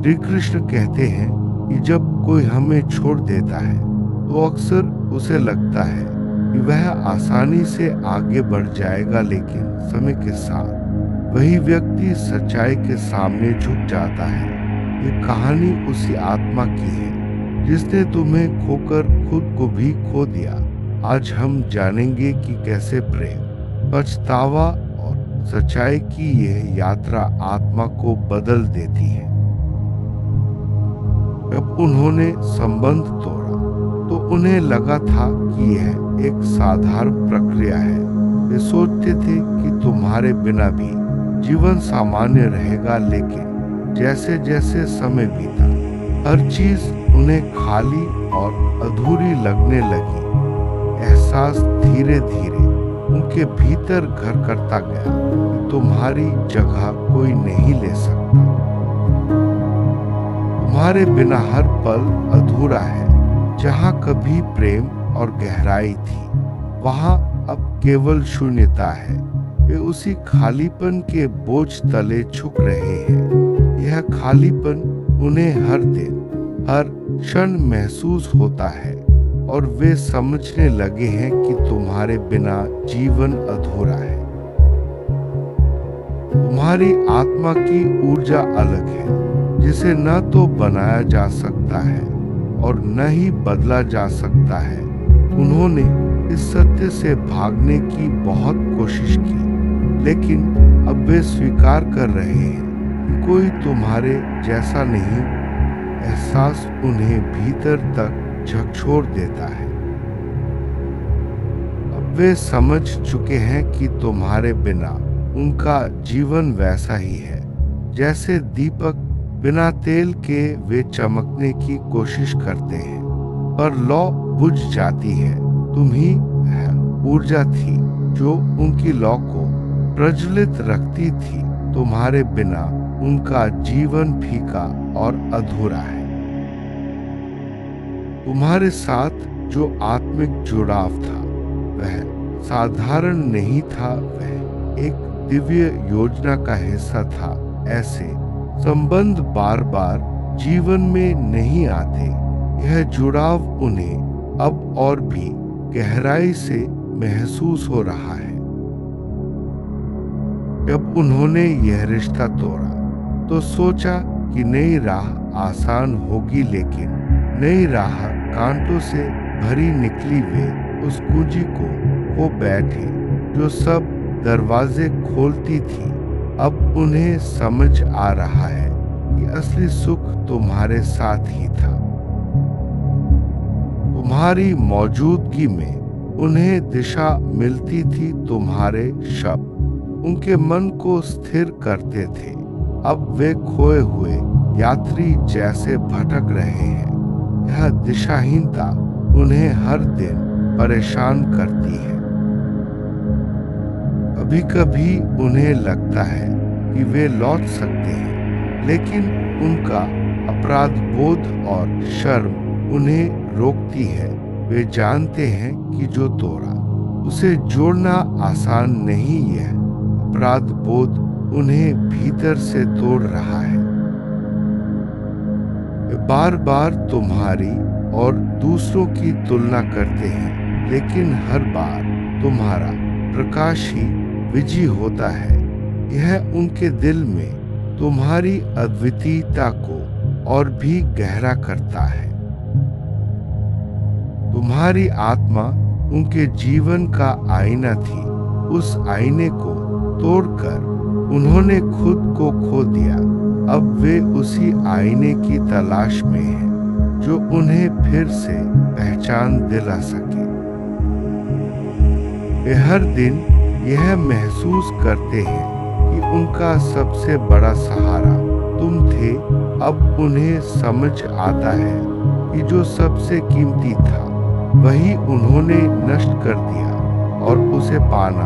श्री कृष्ण कहते हैं कि जब कोई हमें छोड़ देता है तो अक्सर उसे लगता है कि वह आसानी से आगे बढ़ जाएगा, लेकिन समय के साथ वही व्यक्ति सच्चाई के सामने झुक जाता है। ये कहानी उसी आत्मा की है जिसने तुम्हें खोकर खुद को भी खो दिया। आज हम जानेंगे कि कैसे प्रेम, पछतावा और सच्चाई की यह यात्रा आत्मा को बदल देती है। जब उन्होंने संबंध तोड़ा तो उन्हें लगा था कि यह एक साधारण प्रक्रिया है। वे सोचते थे कि तुम्हारे बिना भी जीवन सामान्य रहेगा, लेकिन जैसे जैसे समय बीता हर चीज उन्हें खाली और अधूरी लगने लगी। एहसास धीरे धीरे उनके भीतर घर करता गया कि तुम्हारी जगह कोई नहीं ले सकता। तुम्हारे बिना हर पल अधूरा है। जहाँ कभी प्रेम और गहराई थी, वहाँ अब केवल शून्यता है। वे उसी खालीपन के बोझ तले झुक रहे हैं। यह खालीपन उन्हें हर दिन, हर क्षण महसूस होता है और वे समझने लगे हैं कि तुम्हारे बिना जीवन अधूरा है। तुम्हारी आत्मा की ऊर्जा अलग है, जिसे न तो बनाया जा सकता है और न ही बदला जा सकता है। उन्होंने इस सत्य से भागने की बहुत कोशिश की, लेकिन अब वे स्वीकार कर रहे हैं कि कोई तुम्हारे जैसा नहीं। एहसास उन्हें भीतर तक झकझोर देता है। अब वे समझ चुके हैं कि तुम्हारे बिना उनका जीवन वैसा ही है जैसे दीपक बिना तेल के वे चमकने की कोशिश करते हैं पर लौ बुझ जाती है। तुम ही ऊर्जा थी जो उनकी लौ को प्रज्वलित रखती थी। तुम्हारे बिना उनका जीवन फीका और अधूरा है। तुम्हारे साथ जो आत्मिक जुड़ाव था वह साधारण नहीं था, वह एक दिव्य योजना का हिस्सा था। ऐसे संबंध बार बार जीवन में नहीं आते। यह जुड़ाव उन्हें अब और भी गहराई से महसूस हो रहा है। जब उन्होंने यह रिश्ता तोड़ा तो सोचा कि नई राह आसान होगी, लेकिन नई राह कांटों से भरी निकली। वे उस कुंजी को खो बैठे जो सब दरवाजे खोलती थी। अब उन्हें समझ आ रहा है कि असली सुख तुम्हारे साथ ही था। तुम्हारी मौजूदगी में उन्हें दिशा मिलती थी। तुम्हारे शब्द उनके मन को स्थिर करते थे। अब वे खोए हुए यात्री जैसे भटक रहे हैं। यह दिशाहीनता उन्हें हर दिन परेशान करती है। कभी कभी उन्हें लगता है कि वे लौट सकते हैं, लेकिन उनका अपराध बोध और शर्म उन्हें रोकती है। वे जानते हैं कि जो तोड़ा उसे जोड़ना आसान नहीं है। अपराध बोध उन्हें भीतर से तोड़ रहा है। वे बार बार तुम्हारी और दूसरों की तुलना करते हैं, लेकिन हर बार तुम्हारा प्रकाश ही विजयी होता है। यह उनके दिल में तुम्हारी अद्वितीयता को और भी गहरा करता है। तुम्हारी आत्मा उनके जीवन का आईना थी। उस आईने को तोड़कर उन्होंने खुद को खो दिया। अब वे उसी आईने की तलाश में हैं जो उन्हें फिर से पहचान दिला सके। वे हर दिन यह महसूस करते हैं कि उनका सबसे बड़ा सहारा तुम थे। अब उन्हें समझ आता है कि जो सबसे कीमती था वही उन्होंने नष्ट कर दिया और उसे पाना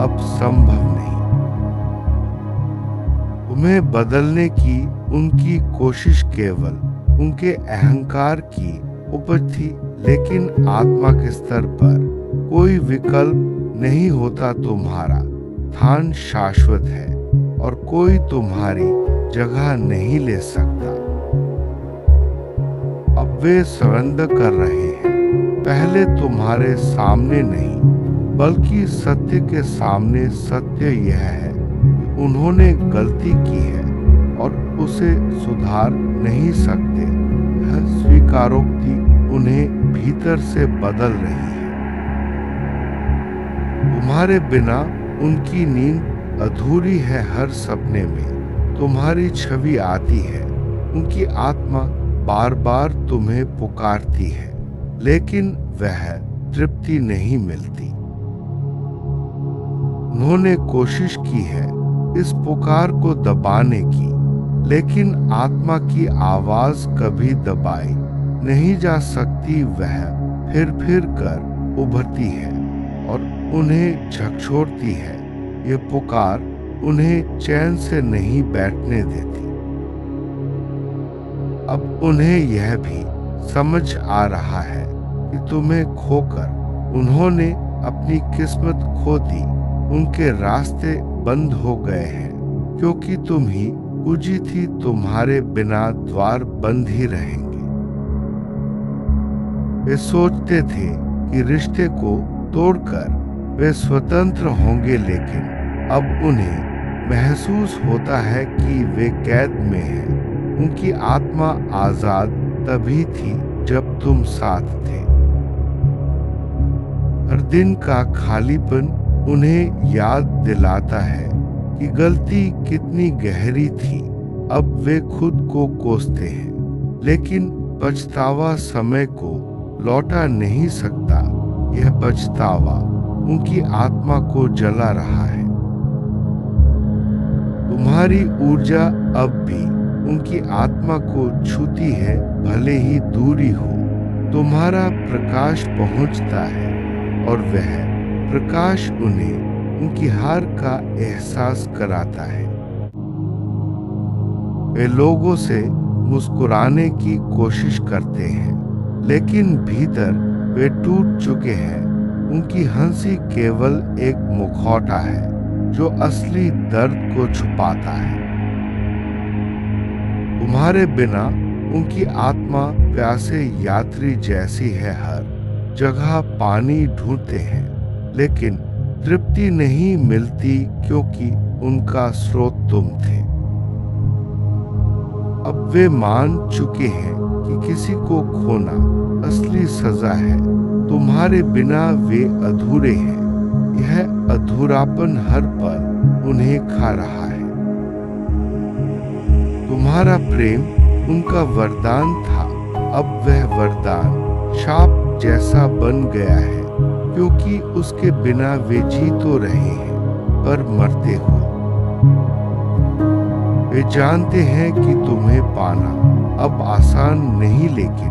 अब संभव नहीं। तुम्हें बदलने की उनकी कोशिश केवल उनके अहंकार की उपज थी, लेकिन आत्मा के स्तर पर कोई विकल्प नहीं होता। तुम्हारा स्थान शाश्वत है और कोई तुम्हारी जगह नहीं ले सकता। वे सरेंडर कर रहे हैं, पहले तुम्हारे सामने नहीं बल्कि सत्य के सामने। सत्य यह है कि उन्होंने गलती की है और उसे सुधार नहीं सकते। यह स्वीकारोक्ति उन्हें भीतर से बदल रही है। तुम्हारे बिना उनकी नींद अधूरी है। हर सपने में तुम्हारी छवि आती है। उनकी आत्मा बार बार तुम्हें पुकारती है, लेकिन वह तृप्ति नहीं मिलती। उन्होंने कोशिश की है इस पुकार को दबाने की, लेकिन आत्मा की आवाज कभी दबाई नहीं जा सकती। वह फिर कर उभरती है और उन्हें झकझोरती है। ये पुकार उन्हें चैन से नहीं बैठने देती। अब उन्हें यह भी समझ आ रहा है कि तुम्हें खोकर उन्होंने अपनी किस्मत खो दी। उनके रास्ते बंद हो गए हैं, क्योंकि तुम ही पूजी थी। तुम्हारे बिना द्वार बंद ही रहेंगे। वे सोचते थे कि रिश्ते को तोड़कर वे स्वतंत्र होंगे, लेकिन अब उन्हें महसूस होता है कि वे कैद में हैं। उनकी आत्मा आजाद तभी थी जब तुम साथ थे। हर दिन का खालीपन उन्हें याद दिलाता है कि गलती कितनी गहरी थी। अब वे खुद को कोसते हैं, लेकिन पछतावा समय को लौटा नहीं सकता। यह पछतावा उनकी आत्मा को जला रहा है। तुम्हारी ऊर्जा अब भी उनकी आत्मा को छूती है, भले ही दूरी हो। तुम्हारा प्रकाश पहुंचता है और वह प्रकाश उन्हें उनकी हार का एहसास कराता है। वे लोगों से मुस्कुराने की कोशिश करते हैं, लेकिन भीतर वे टूट चुके हैं। उनकी हंसी केवल एक मुखौटा है जो असली दर्द को छुपाता है। तुम्हारे बिना उनकी आत्मा प्यासे यात्री जैसी है। हर जगह पानी ढूंढते हैं, लेकिन तृप्ति नहीं मिलती, क्योंकि उनका स्रोत तुम थे। अब वे मान चुके हैं कि किसी को खोना असली सजा है। तुम्हारे बिना वे अधूरे हैं। यह अधूरापन हर पल उन्हें खा रहा है। तुम्हारा प्रेम उनका वरदान था, अब वह वरदान शाप जैसा बन गया है, क्योंकि उसके बिना वे जी तो रहे हैं पर मरते हो। वे जानते हैं कि तुम्हें पाना अब आसान नहीं, लेकिन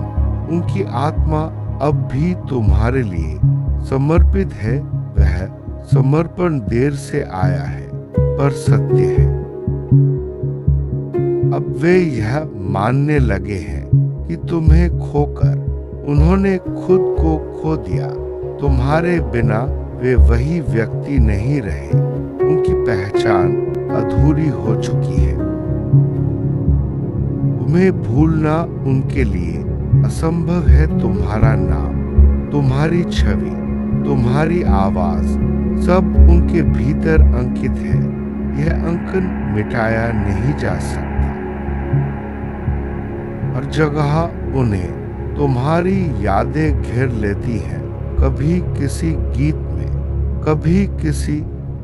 उनकी आत्मा अब भी तुम्हारे लिए समर्पित है। वह समर्पण देर से आया है, पर सत्य है। अब वे यह मानने लगे हैं कि तुम्हें खोकर उन्होंने खुद को खो दिया। तुम्हारे बिना वे वही व्यक्ति नहीं रहे। उनकी पहचान अधूरी हो चुकी है। तुम्हें भूलना उनके लिए असंभव है। तुम्हारा नाम, तुम्हारी छवि, तुम्हारी आवाज सब उनके भीतर अंकित है। यह अंकन मिटाया नहीं जा सकता। हर जगह उन्हें तुम्हारी यादें घेर लेती हैं, कभी किसी गीत में, कभी किसी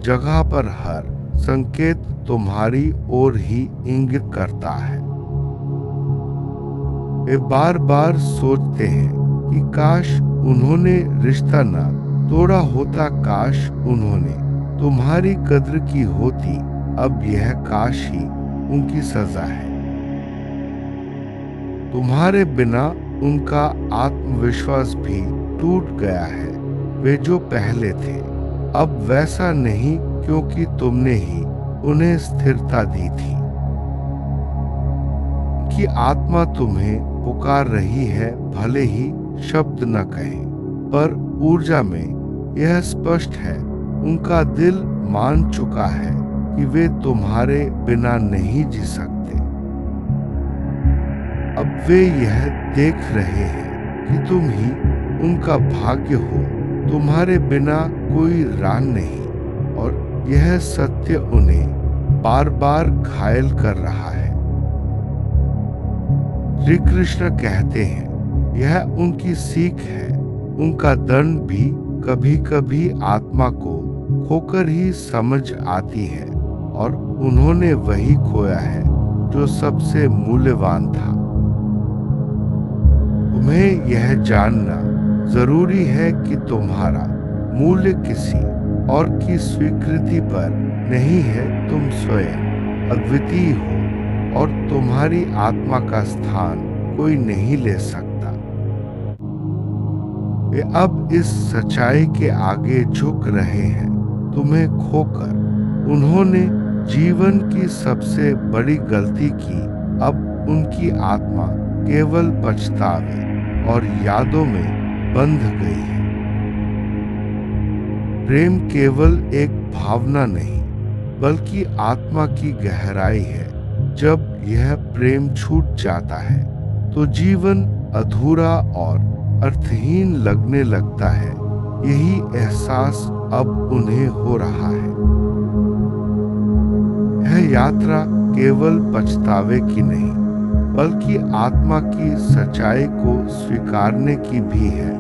जगह पर। हर संकेत तुम्हारी ओर ही इंगित करता है। वे बार बार सोचते हैं कि काश उन्होंने रिश्ता न तोड़ा होता, काश उन्होंने तुम्हारी कद्र की होती। अब यह काश ही उनकी सजा है। तुम्हारे बिना उनका आत्मविश्वास भी टूट गया है। वे जो पहले थे अब वैसा नहीं, क्योंकि तुमने ही उन्हें स्थिरता दी थी। कि आत्मा तुम्हें पुकार रही है, भले ही शब्द न कहे, पर ऊर्जा में यह स्पष्ट है। उनका दिल मान चुका है कि वे तुम्हारे बिना नहीं जी सकते। अब अब वे यह देख रहे हैं कि तुम ही उनका भाग्य हो, तुम्हारे बिना कोई राह नहीं। और यह सत्य उन्हें बार बार घायल कर रहा है। श्री कृष्ण कहते हैं, यह उनकी सीख है। उनका दंड भी कभी कभी आत्मा को खोकर ही समझ आती है, और उन्होंने वही खोया है जो सबसे मूल्यवान था। तुम्हें यह जानना जरूरी है कि तुम्हारा मूल्य किसी और की स्वीकृति पर नहीं है। तुम स्वयं अद्वितीय हो और तुम्हारी आत्मा का स्थान कोई नहीं ले सकता। वे अब इस सच्चाई के आगे झुक रहे हैं। तुम्हें खोकर उन्होंने जीवन की सबसे बड़ी गलती की। अब उनकी आत्मा केवल पछतावे और यादों में बंध गई है। प्रेम केवल एक भावना नहीं, बल्कि आत्मा की गहराई है। जब यह प्रेम छूट जाता है तो जीवन अधूरा और अर्थहीन लगने लगता है। यही एहसास अब उन्हें हो रहा है। यह यात्रा केवल पछतावे की नहीं, बल्कि आत्मा की सच्चाई को स्वीकारने की भी है।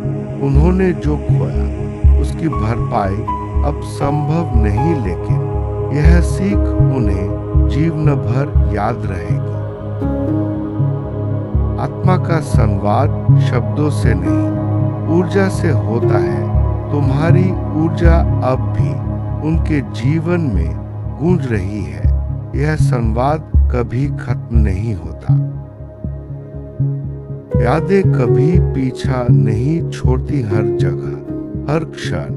उन्होंने जो खोया उसकी भरपाई अब संभव नहीं, लेकिन यह सीख उन्हें जीवन भर याद रहेगी। आत्मा का संवाद शब्दों से नहीं, ऊर्जा से होता है। तुम्हारी ऊर्जा अब भी उनके जीवन में गूंज रही है। यह संवाद कभी खत्म नहीं होता। यादें कभी पीछा नहीं छोड़ती। हर जगह, हर क्षण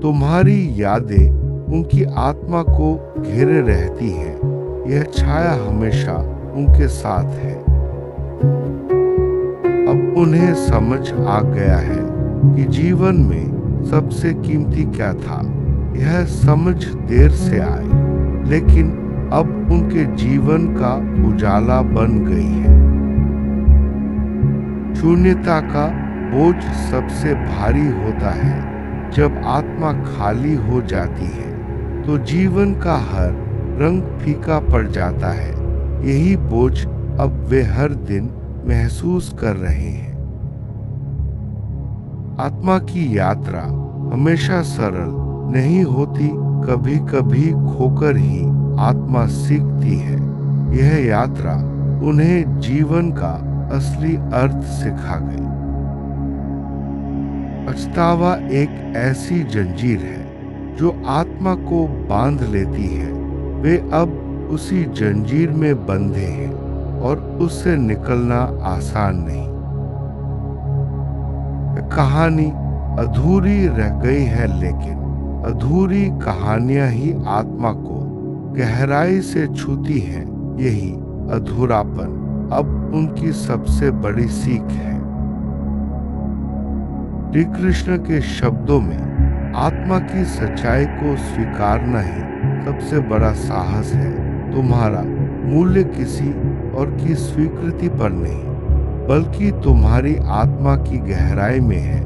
तुम्हारी यादें उनकी आत्मा को घेरे रहती हैं। यह छाया हमेशा उनके साथ है। अब उन्हें समझ आ गया है कि जीवन में सबसे कीमती क्या था। यह समझ देर से आई, लेकिन अब उनके जीवन का उजाला बन गई है। शून्यता का बोझ सबसे भारी होता है। जब आत्मा खाली हो जाती है तो जीवन का हर रंग फीका पड़ जाता है। यही बोझ अब वे हर दिन महसूस कर रहे हैं। आत्मा की यात्रा हमेशा सरल नहीं होती। कभी कभी खोकर ही आत्मा सीखती है। यह यात्रा उन्हें जीवन का असली अर्थ सिखा गई। पछतावा एक ऐसी जंजीर है जो आत्मा को बांध लेती है। वे अब उसी जंजीर में बंधे हैं और उससे निकलना आसान नहीं। कहानी अधूरी रह गई है, लेकिन अधूरी कहानियां ही आत्मा को गहराई से छूती हैं। यही अधूरापन अब उनकी सबसे बड़ी सीख है। श्री कृष्ण के शब्दों में आत्मा की सच्चाई को स्वीकारना ही सबसे बड़ा साहस है। तुम्हारा मूल्य किसी और की स्वीकृति पर नहीं, बल्कि तुम्हारी आत्मा की गहराई में है।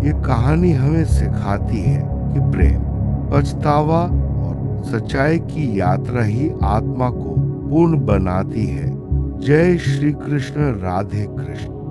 ये कहानी हमें सिखाती है कि प्रेम, पछतावा और सच्चाई की यात्रा ही आत्मा को पूर्ण बनाती है। जय श्री कृष्ण। राधे कृष्ण।